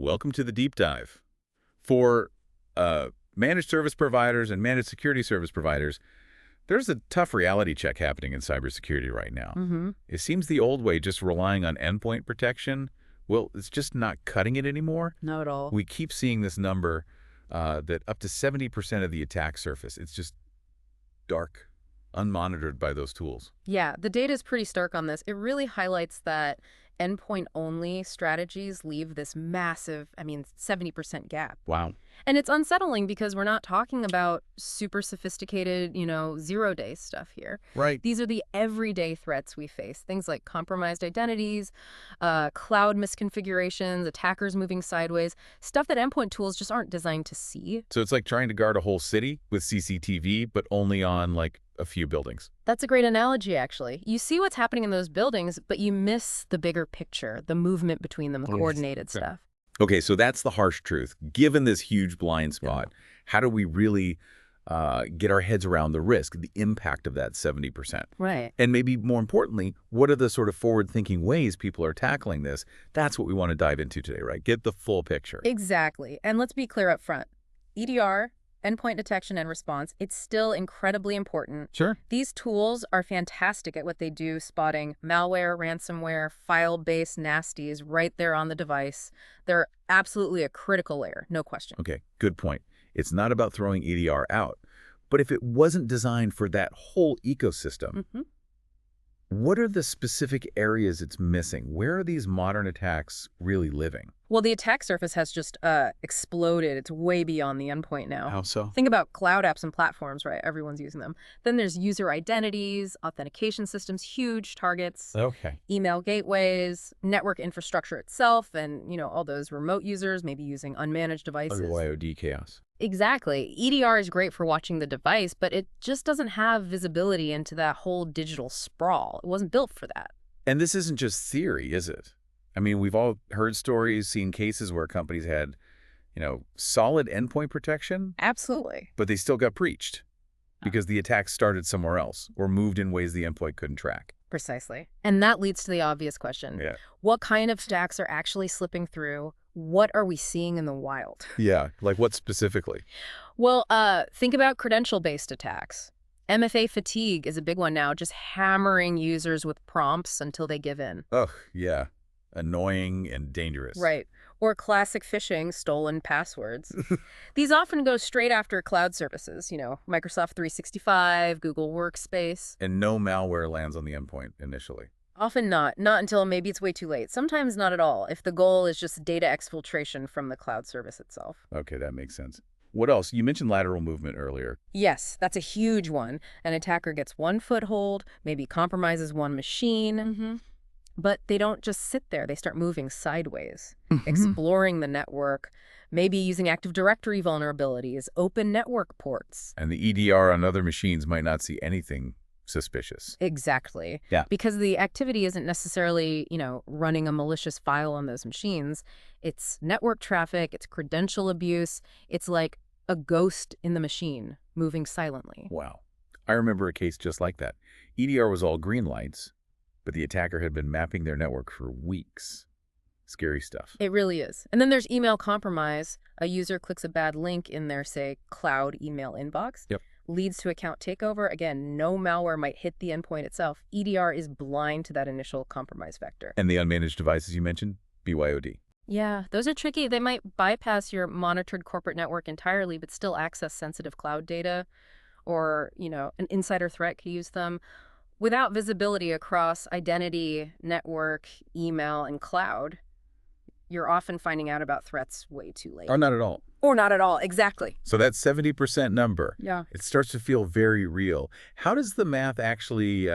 Welcome to the deep dive. For managed service providers and managed security service providers, there's a tough reality check happening in cybersecurity right now. It seems the old way, just relying on endpoint protection, well, it's just not cutting it anymore. Not at all. We keep seeing this number that up to 70% of the attack surface, it's just dark, unmonitored by those tools. Yeah, the data is pretty stark on this. It really highlights that endpoint-only strategies leave this massive, 70% gap. Wow. And it's unsettling because we're not talking about super sophisticated, zero-day stuff here. Right. These are the everyday threats we face. Things like compromised identities, cloud misconfigurations, attackers moving sideways, stuff that endpoint tools just aren't designed to see. So it's like trying to guard a whole city with CCTV, but only on, like, a few buildings. That's a great analogy, actually. You see what's happening in those buildings, but you miss the bigger picture, the movement between them, the coordinated stuff. Okay, so that's the harsh truth. Given this huge blind spot, how do we really get our heads around the risk, the impact of that 70%? Right. And maybe more importantly, what are the sort of forward-thinking ways people are tackling this? That's what we want to dive into today, right? Get the full picture. Exactly. And let's be clear up front. EDR, endpoint detection and response, it's still incredibly important. Sure. These tools are fantastic at what they do, spotting malware, ransomware, file-based nasties right there on the device. They're absolutely a critical layer, no question. Okay, good point. It's not about throwing EDR out. But if it wasn't designed for that whole ecosystem, what are the specific areas it's missing? Where are these modern attacks really living? Well, the attack surface has just exploded. It's way beyond the endpoint now. How so? Think about cloud apps and platforms, right? Everyone's using them. Then there's user identities, authentication systems, huge targets, Okay. email gateways, network infrastructure itself, and, all those remote users maybe using unmanaged devices. YOD chaos. Exactly. EDR is great for watching the device, but it just doesn't have visibility into that whole digital sprawl. It wasn't built for that. And this isn't just theory, is it? I mean, we've all heard stories, seen cases where companies had, solid endpoint protection, Absolutely. but they still got breached because the attack started somewhere else or moved in ways the endpoint couldn't track. Precisely. And that leads to the obvious question. Yeah. What kind of attacks are actually slipping through? What are we seeing in the wild? Yeah, like what specifically? Well, think about credential-based attacks. MFA fatigue is a big one now, just hammering users with prompts until they give in. Ugh, yeah. Annoying and dangerous. Right. Or classic phishing, stolen passwords. These often go straight after cloud services, Microsoft 365, Google Workspace. And no malware lands on the endpoint initially. Often not until maybe it's way too late. Sometimes not at all, if the goal is just data exfiltration from the cloud service itself. Okay, that makes sense. What else? You mentioned lateral movement earlier. Yes, that's a huge one. An attacker gets one foothold, maybe compromises one machine. But they don't just sit there. They start moving sideways, exploring the network, maybe using Active Directory vulnerabilities, open network ports. And the EDR on other machines might not see anything suspicious. Exactly. Yeah. Because the activity isn't necessarily, running a malicious file on those machines. It's network traffic, it's credential abuse. It's like a ghost in the machine moving silently. Wow. I remember a case just like that. EDR was all green lights, but the attacker had been mapping their network for weeks. Scary stuff. It really is. And then there's email compromise. A user clicks a bad link in their, say, cloud email inbox. Yep. Leads to account takeover. Again, no malware might hit the endpoint itself. EDR is blind to that initial compromise vector. And the unmanaged devices you mentioned? BYOD. Yeah, those are tricky. They might bypass your monitored corporate network entirely, but still access sensitive cloud data. Or, an insider threat could use them. Without visibility across identity, network, email, and cloud, you're often finding out about threats way too late. Or not at all. Or not at all, exactly. So that 70% number, Yeah. it starts to feel very real. How does the math actually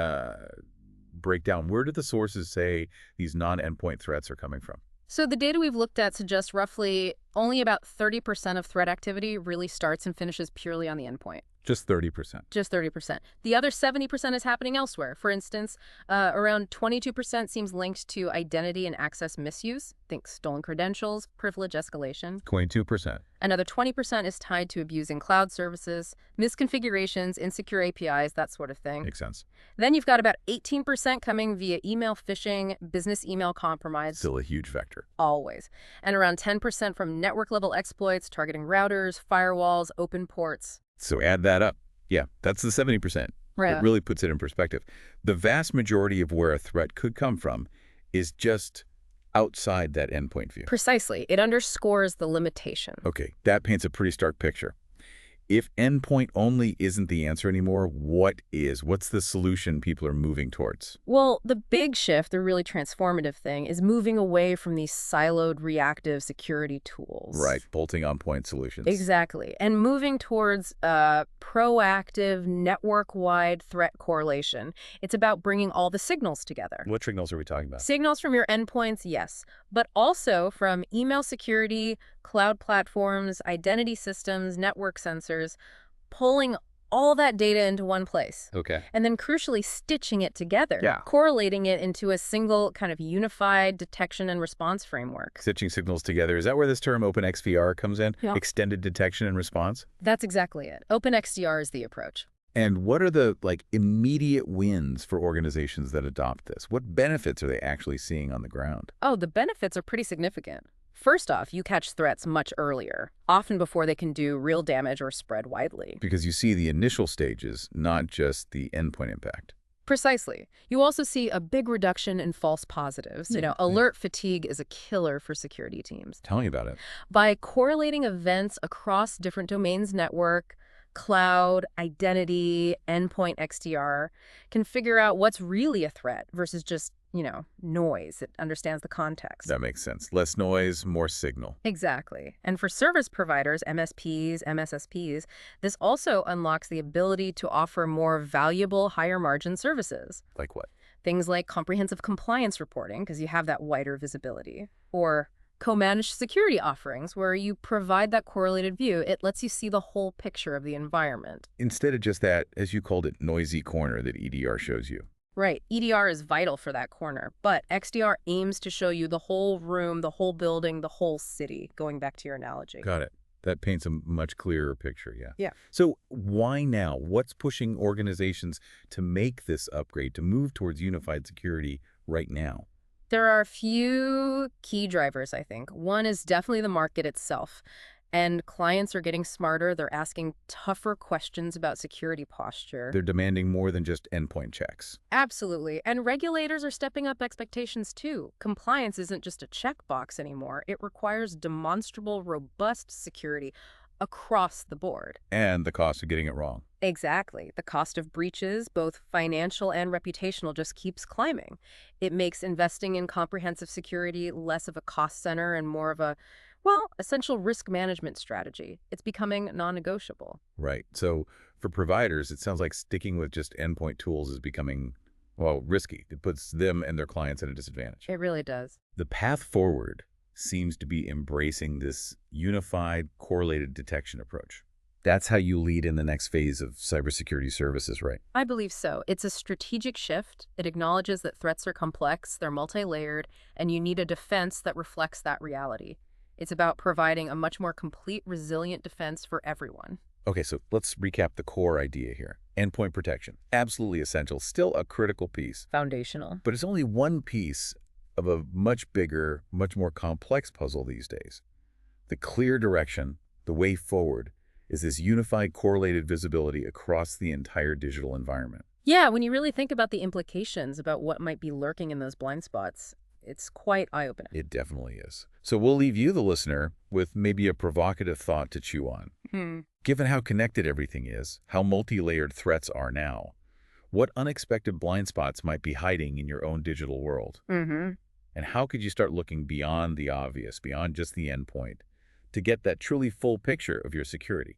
break down? Where do the sources say these non-endpoint threats are coming from? So the data we've looked at suggests roughly only about 30% of threat activity really starts and finishes purely on the endpoint. Just 30%. Just 30%. The other 70% is happening elsewhere. For instance, around 22% seems linked to identity and access misuse. Think stolen credentials, privilege escalation. 22%. Another 20% is tied to abusing cloud services, misconfigurations, insecure APIs, that sort of thing. Makes sense. Then you've got about 18% coming via email phishing, business email compromise. Still a huge vector. Always. And around 10% from network-level exploits targeting routers, firewalls, open ports. So add that up. Yeah, that's the 70%. Right. It really puts it in perspective. The vast majority of where a threat could come from is just outside that endpoint view. Precisely. It underscores the limitation. Okay, that paints a pretty stark picture. If endpoint only isn't the answer anymore, what is? What's the solution people are moving towards? Well, the big shift, the really transformative thing, is moving away from these siloed reactive security tools. Right, bolting on point solutions. Exactly. And moving towards proactive, network-wide threat correlation. It's about bringing all the signals together. What signals are we talking about? Signals from your endpoints, yes, but also from email security, cloud platforms, identity systems, network sensors, pulling all that data into one place. Okay. And then crucially stitching it together, Yeah. correlating it into a single kind of unified detection and response framework. Stitching signals together. Is that where this term Open XDR comes in? Yeah. Extended detection and response? That's exactly it. Open XDR is the approach. And what are the immediate wins for organizations that adopt this? What benefits are they actually seeing on the ground? Oh, the benefits are pretty significant. First off, you catch threats much earlier, often before they can do real damage or spread widely. Because you see the initial stages, not just the endpoint impact. Precisely. You also see a big reduction in false positives. Alert fatigue is a killer for security teams. Tell me about it. By correlating events across different domains network, cloud, identity, endpoint XDR, can figure out what's really a threat versus just, noise. It understands the context. That makes sense. Less noise, more signal. Exactly. And for service providers, MSPs, MSSPs, this also unlocks the ability to offer more valuable, higher margin services. Like what? Things like comprehensive compliance reporting, because you have that wider visibility, or co-managed security offerings where you provide that correlated view. It lets you see the whole picture of the environment. Instead of just that, as you called it, noisy corner that EDR shows you. Right. EDR is vital for that corner, but XDR aims to show you the whole room, the whole building, the whole city, going back to your analogy. Got it. That paints a much clearer picture, yeah. Yeah. So why now? What's pushing organizations to make this upgrade, to move towards unified security right now? There are a few key drivers, I think. One is definitely the market itself. And clients are getting smarter. They're asking tougher questions about security posture. They're demanding more than just endpoint checks. Absolutely. And regulators are stepping up expectations too. Compliance isn't just a checkbox anymore. It requires demonstrable, robust security across the board. And the cost of getting it wrong. Exactly. The cost of breaches, both financial and reputational, just keeps climbing. It makes investing in comprehensive security less of a cost center and more of a essential risk management strategy. It's becoming non-negotiable. Right. So for providers, it sounds like sticking with just endpoint tools is becoming, risky. It puts them and their clients at a disadvantage. It really does. The path forward seems to be embracing this unified, correlated detection approach. That's how you lead in the next phase of cybersecurity services, right? I believe so. It's a strategic shift. It acknowledges that threats are complex, they're multi-layered, and you need a defense that reflects that reality. It's about providing a much more complete, resilient defense for everyone. Okay, so let's recap the core idea here. Endpoint protection, absolutely essential, still a critical piece. Foundational. But it's only one piece of a much bigger, much more complex puzzle these days. The clear direction, the way forward, is this unified correlated visibility across the entire digital environment. Yeah, when you really think about the implications about what might be lurking in those blind spots, it's quite eye-opening. It definitely is. So we'll leave you, the listener, with maybe a provocative thought to chew on. Given how connected everything is, how multi-layered threats are now, what unexpected blind spots might be hiding in your own digital world? And how could you start looking beyond the obvious, beyond just the endpoint, to get that truly full picture of your security?